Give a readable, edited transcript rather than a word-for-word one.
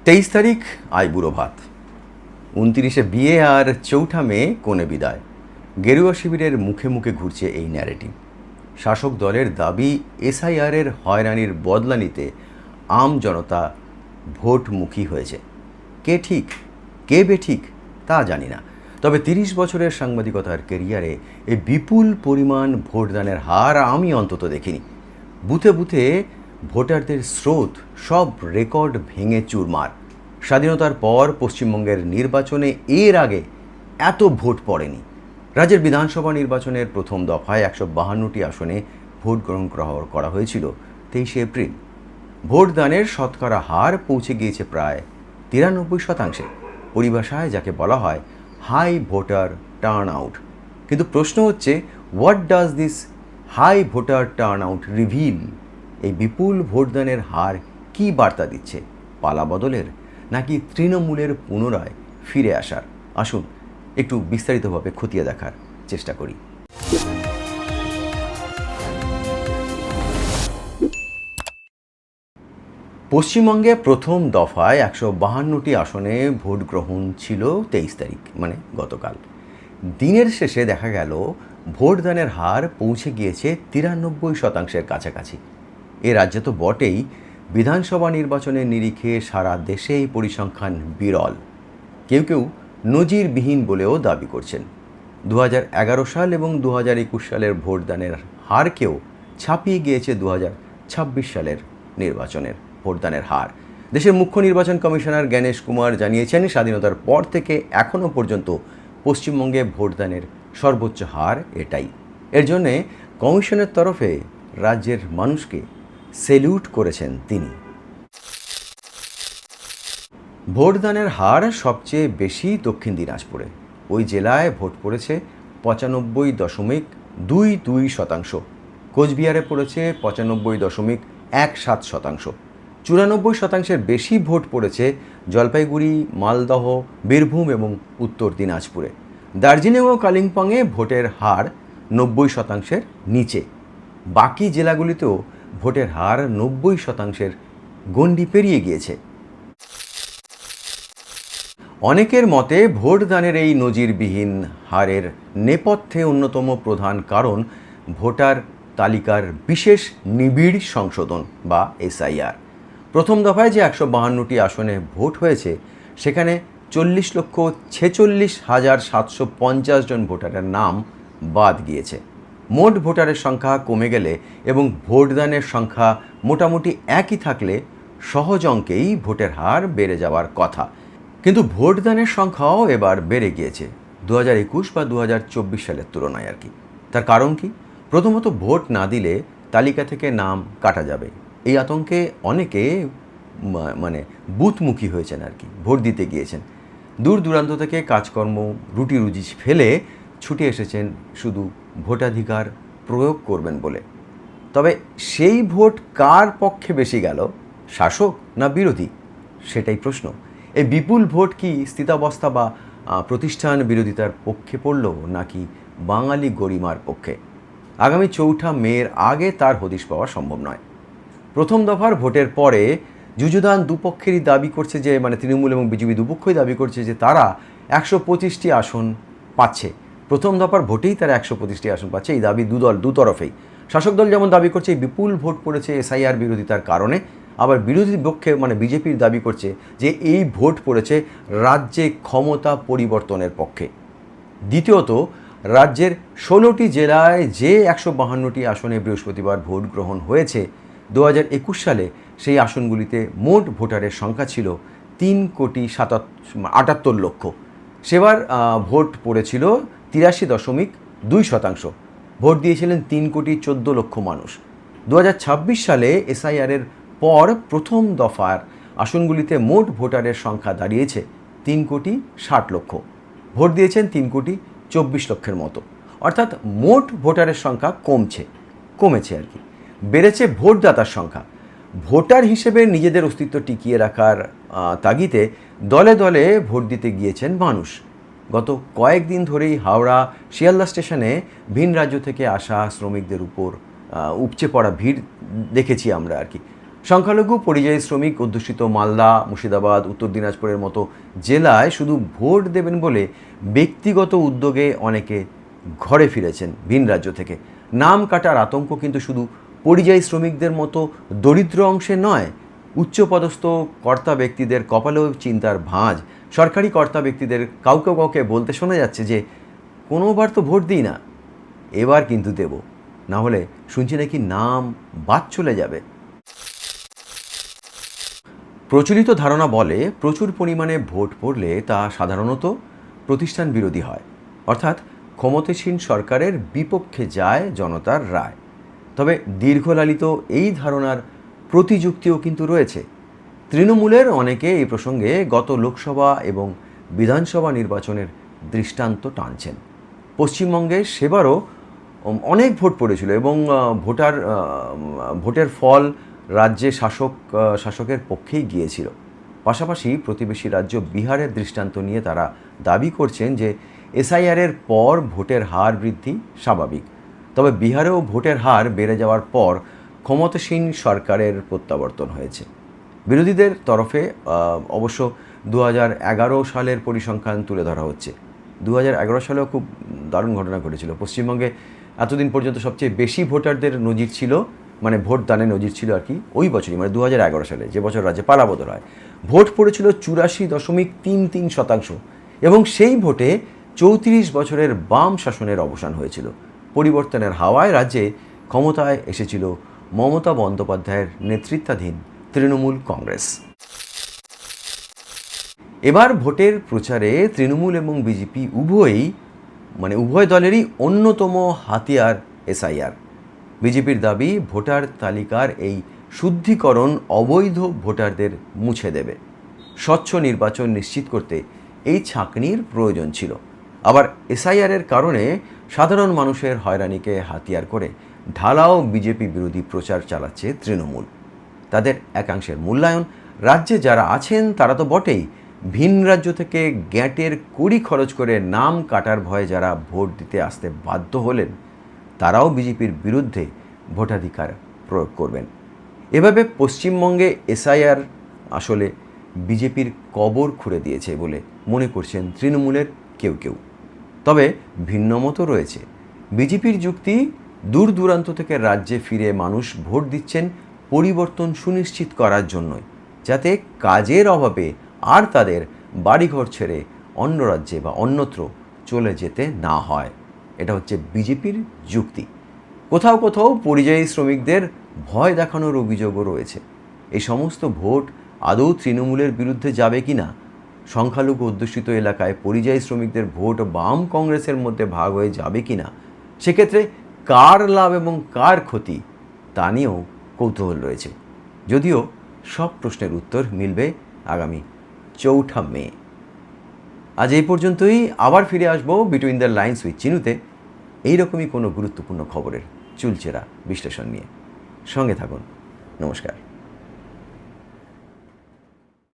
23 তারিখ আইবুড়ো ভাত, 29-এ বিয়ে আর 4ঠা মে কনে বিদায়। গেরুয়া শিবিরের মুখে মুখে ঘুরছে এই ন্যারেটিভ। শাসক দলের দাবি এসআইআরের হয়রানির বদলা নিতে আম জনতা ভোটমুখী হয়েছে। কে ঠিক কে বেঠিক তা জানি না, তবে 30 বছরের সাংবাদিকতার কেরিয়ারে এই বিপুল পরিমাণ ভোটদানের হার আমি অন্তত দেখিনি। বুথে বুথে ভোটারদের স্রোত সব রেকর্ড ভেঙে চুরমার। স্বাধীনতার পর পশ্চিমবঙ্গের নির্বাচনে এর আগে এত ভোট পড়েনি। রাজ্যের বিধানসভা নির্বাচনের প্রথম দফায় 152টি আসনে ভোট গ্রহণ করা হয়েছিল 23 এপ্রিল। ভোটদানের শতকরা হার পৌঁছে গিয়েছে প্রায় 93%। পরিভাষায় যাকে বলা হয় হাই ভোটার টার্ন আউট। কিন্তু প্রশ্ন হচ্ছে, what does this high voter turnout reveal? এই বিপুল ভোটদানের হার কী বার্তা দিচ্ছে? পালা বদলের নাকি তৃণমূলের পুনরায় ফিরে আসার? আসুন একটু বিস্তারিতভাবে খতিয়ে দেখার চেষ্টা করি। পশ্চিমবঙ্গে প্রথম দফায় 152টি আসনে ভোট গ্রহণ ছিল 23 তারিখ, মানে গতকাল। দিনের শেষে দেখা গেল ভোটদানের হার পৌঁছে গিয়েছে 93%-এর কাছাকাছি। এ রাজ্যে তো বটেই, বিধানসভা নির্বাচনের নিরিখে সারা দেশে এই পরিসংখ্যান বিরল। কেউ কেউ নজিরবিহীন বলেও দাবি করছেন। 2011 সাল এবং 2021 সালের ভোটদানের হারকেও ছাপিয়ে গিয়েছে 2026 সালের নির্বাচনের ভোটদানের হার। দেশের মুখ্য নির্বাচন কমিশনার জ্ঞানেশ কুমার জানিয়েছেন, স্বাধীনতার পর থেকে এখনও পর্যন্ত পশ্চিমবঙ্গে ভোটদানের সর্বোচ্চ হার এটাই। এর জন্যে কমিশনের তরফে রাজ্যের মানুষকে সেলিউট করেছেন তিনি। ভোটদানের হার সবচেয়ে বেশি দক্ষিণ দিনাজপুরে। ওই জেলায় ভোট পড়েছে 95.22%। কোচবিহারে পড়েছে 95.17%। 94%-এর বেশি ভোট পড়েছে জলপাইগুড়ি, মালদহ, বীরভূম এবং উত্তর দিনাজপুরে। দার্জিলিং ও কালিম্পংয়ে ভোটের হার 90%-এর নিচে। বাকি জেলাগুলিতেও ভোটের হার 90%-এর গণ্ডি পেরিয়ে গিয়েছে। অনেকের মতে ভোটদানের এই নজিরবিহীন হারের নেপথ্যে অন্যতম প্রধান কারণ ভোটার তালিকার বিশেষ নিবিড় সংশোধন বা এসআইআর। প্রথম দফায় যে 152টি আসনে ভোট হয়েছে, সেখানে 40,46,750 জন ভোটারের নাম বাদ গিয়েছে। মোট ভোটারের সংখ্যা কমে গেলে এবং ভোটদানের সংখ্যা মোটামুটি একই থাকলে সহজ অঙ্কেই ভোটের হার বেড়ে যাওয়ার কথা। কিন্তু ভোটদানের সংখ্যাও এবার বেড়ে গিয়েছে 2021 বা 2024 সালের তুলনায় আর কি। তার কারণ কি? প্রথমত, ভোট না দিলে তালিকা থেকে নাম কাটা যাবে, এই আতঙ্কে অনেকে বুথমুখী হয়েছেন আর কি, ভোট দিতে গিয়েছেন। দূর দূরান্ত থেকে কাজকর্ম রুটি রুজি ফেলে ছুটে এসেছেন শুধু ভোটাধিকার প্রয়োগ করবেন বলে। তবে সেই ভোট কার পক্ষে বেশি গেল, শাসক না বিরোধী? সেটাই প্রশ্ন। এই বিপুল ভোট কি স্থিতাবস্থা বা প্রতিষ্ঠান বিরোধিতার পক্ষে পড়ল নাকি বাঙালি গরিমার পক্ষে? আগামী 4ঠা মের আগে তার হদিশ পাওয়া সম্ভব নয়। প্রথম দফার ভোটের পরে যুযুধান দুপক্ষেরই দাবি করছে যে, তৃণমূল এবং বিজেপি দুপক্ষই দাবি করছে যে তারা 125টি আসন পাচ্ছে। প্রথম দফার ভোটেই তারা 125টি আসন পাচ্ছে, এই দাবি দুতরফেই। শাসক দল যেমন দাবি করছে এই বিপুল ভোট পড়েছে এসআইআর বিরোধিতার কারণে, আবার বিরোধী পক্ষে বিজেপির দাবি করছে যে এই ভোট পড়েছে রাজ্যে ক্ষমতা পরিবর্তনের পক্ষে। দ্বিতীয়ত, রাজ্যের 16টি জেলায় যে 152টি আসনে বৃহস্পতিবার ভোট গ্রহণ হয়েছে, 2021 সালে সেই আসনগুলিতে মোট ভোটারের সংখ্যা ছিল 3,78,00,000। সেবার ভোট পড়েছিল 83.2%। ভোট দিয়েছিলেন 3,14,00,000 মানুষ। 2026 সালে এসআইআরের পর প্রথম দফার আসনগুলিতে মোট ভোটারের সংখ্যা দাঁড়িয়েছে 3,60,00,000। ভোট দিয়েছেন 3,24,00,000-এর মতো। অর্থাৎ মোট ভোটারের সংখ্যা কমেছে আর কি, বেড়েছে ভোটদাতার সংখ্যা। ভোটার হিসেবে নিজেদের অস্তিত্ব টিকিয়ে রাখার তাগিদে দলে দলে ভোট দিতে গিয়েছেন মানুষ। গত কয়েকদিন ধরেই হাওড়া শিয়ালদা স্টেশনে ভিন রাজ্য থেকে আসা শ্রমিকদের উপর উপচে পড়া ভিড় দেখেছি আমরা আর কি। সংখ্যালঘু পরিযায়ী শ্রমিক অধ্যুষিত মালদা, মুর্শিদাবাদ, উত্তর দিনাজপুরের মতো জেলায় শুধু ভোট দেবেন বলে ব্যক্তিগত উদ্যোগে অনেকে ঘরে ফিরেছেন ভিন রাজ্য থেকে। নাম কাটার আতঙ্ক কিন্তু শুধু পরিযায়ী শ্রমিকদের মতো দরিদ্র অংশে নয়, উচ্চপদস্থ কর্তা ব্যক্তিদের কপালেও চিন্তার ভাঁজ। সরকারি কর্তা ব্যক্তিদের কাউকে কাউকে বলতে শোনা যাচ্ছে যে কোনোবার তো ভোট দিই না, এবার কিন্তু দেব, না হলে শুনছি নাকি নাম বাদ চলে যাবে। প্রচলিত ধারণা বলে প্রচুর পরিমাণে ভোট পড়লে তা সাধারণত প্রতিষ্ঠান বিরোধী হয়, অর্থাৎ ক্ষমতাসীন সরকারের বিপক্ষে যায় জনতার রায়। তবে দীর্ঘলালিত এই ধারণার প্রতিযুক্তিও কিন্তু রয়েছে। তৃণমূলের অনেকে এই প্রসঙ্গে গত লোকসভা এবং বিধানসভা নির্বাচনের দৃষ্টান্ত টানছেন। পশ্চিমবঙ্গে সেবারও অনেক ভোট পড়েছিল এবং ভোটের ফল রাজ্যে শাসকের পক্ষেই গিয়েছিল। পাশাপাশি প্রতিবেশী রাজ্য বিহারের দৃষ্টান্ত নিয়ে তারা দাবি করছেন যে এসআইআরের পর ভোটের হার বৃদ্ধি স্বাভাবিক। তবে বিহারেও ভোটের হার বেড়ে যাওয়ার পর ক্ষমতাসীন সরকারের প্রত্যাবর্তন হয়েছে। বিরোধীদের তরফে অবশ্য 2011 সালের পরিসংখ্যান তুলে ধরা হচ্ছে। 2011 সালেও খুব দারুণ ঘটনা ঘটেছিল। পশ্চিমবঙ্গে এতদিন পর্যন্ত সবচেয়ে বেশি ভোটারদের নজির ছিল, মানে ভোট দানের নজির ছিল আর কি ওই বছরই, মানে 2011 সালে, যে বছর রাজ্যে পালাবদল হয়। ভোট পড়েছিল 84.33% এবং সেই ভোটে 34 বছরের বাম শাসনের অবসান হয়েছিল। পরিবর্তনের হাওয়ায় রাজ্যে ক্ষমতায় এসেছিল মমতা বন্দ্যোপাধ্যায়ের নেতৃত্বাধীন তৃণমূল কংগ্রেস। এবার ভোটের প্রচারে তৃণমূল এবং বিজেপি উভয় দলেরই অন্যতম হাতিয়ার এসআইআর। বিজেপির দাবি ভোটার তালিকার এই শুদ্ধিকরণ অবৈধ ভোটারদের মুছে দেবে। স্বচ্ছ নির্বাচন নিশ্চিত করতে এই ছাঁকনির প্রয়োজন ছিল। আবার এসআইআরের কারণে সাধারণ মানুষের হয়রানিকে হাতিয়ার করে ঢালাও বিজেপি বিরোধী প্রচার চালাচ্ছে তৃণমূল। তাদের একাংশের মূল্যায়ন, রাজ্যে যারা আছেন তারা তো বটেই, ভিন রাজ্য থেকে গ্যাটের কড়ি খরচ করে নাম কাটার ভয়ে যারা ভোট দিতে আসতে বাধ্য হলেন তারাও বিজেপির বিরুদ্ধে ভোটাধিকার প্রয়োগ করবেন। এভাবে পশ্চিমবঙ্গে এসআইআর আসলে বিজেপির কবর খুঁড়ে দিয়েছে বলে মনে করছেন তৃণমূলের কেউ কেউ। তবে ভিন্ন মতো রয়েছে। বিজেপির যুক্তি, দূর দূরান্ত থেকে রাজ্যে ফিরে মানুষ ভোট দিচ্ছেন পরিবর্তন সুনিশ্চিত করার জন্যই, যাতে কাজের অভাবে আর তাদের বাড়িঘর ছেড়ে অন্য রাজ্যে বা অন্যত্র চলে যেতে না হয়। এটা হচ্ছে বিজেপির যুক্তি। কোথাও কোথাও পরিযায়ী শ্রমিকদের ভয় দেখানোর অভিযোগও রয়েছে। এই সমস্ত ভোট আদৌ তৃণমূলের বিরুদ্ধে যাবে কি না, সংখ্যালঘু অধ্যুষিত এলাকায় পরিযায়ী শ্রমিকদের ভোট বাম কংগ্রেসের মধ্যে ভাগ হয়ে যাবে কি না, সেক্ষেত্রে কার লাভ এবং কার ক্ষতি তা নিয়েও কৌতূহল রয়েছে। যদিও সব প্রশ্নের উত্তর মিলবে আগামী 4 মে। আজ এই পর্যন্তই। আবার ফিরে আসবো বিটুইন দ্য লাইন্স উইথ চিনুতে এইরকমই কোনো গুরুত্বপূর্ণ খবরের চুলচেরা বিশ্লেষণ নিয়ে। সঙ্গে থাকুন। নমস্কার।